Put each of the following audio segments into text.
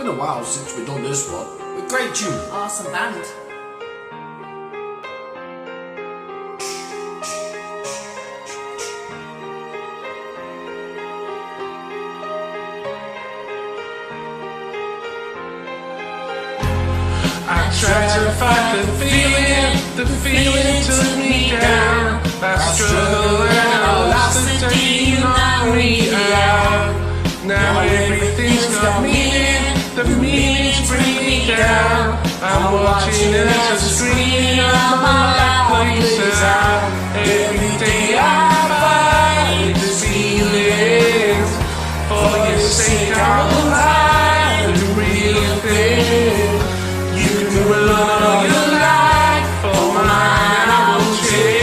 Been a while since we've done this one, but great tune. Awesome band. I tried to fight the feeling took me down. I struggled and I lost the taking on me out. Now everything's got meaning, the meanings bring me down. I'm watching as the screen of my life plays out. Every day I fight these feelings. For your sake I will hide the real thing. You can run all your life, for mine I will change.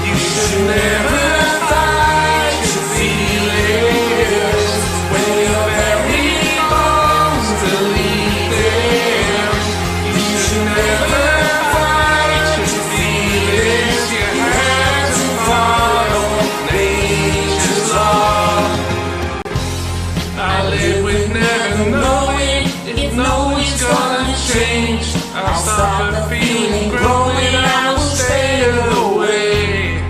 You should never fight your feelings. When your very bones believe them. You should never fight your feelings. You have to follow nature's law. I live with never knowing if knowing's gonna change. I'll stop the feeling growing, I will stay away.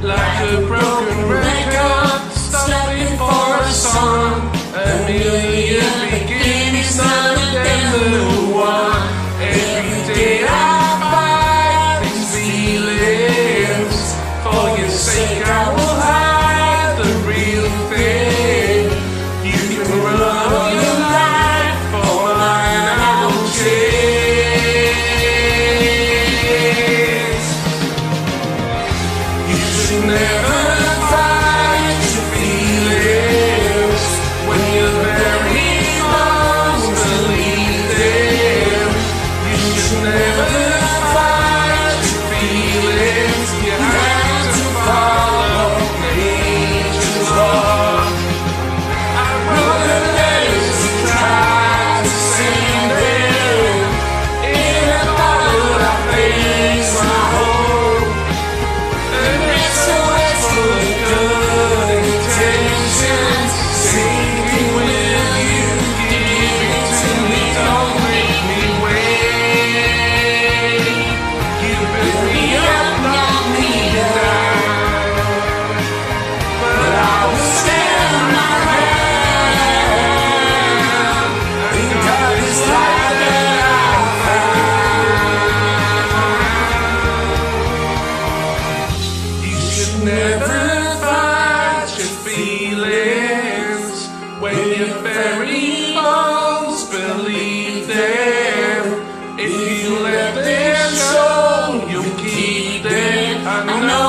Like a broken record, stopping for a song. A million beginnings, none of them the one. Every day I fight these feelings. For your sake I will hide the real thing. You can run all your life, for mine I will change. You should never fight your feelings. When your very bones believe them. You should never fight your feelings. You have to follow nature's law. I wrote the letters and tried to send them. In a bottle I place my hope. An SOS full of good intentions. Sinking with you, give it to me, don't make me wait. You built me up, knock me down, but I will stand my ground. And God is life that I found. You should never fight your feelings. When your very bones believe them. If you let them show, you'll keep them. I know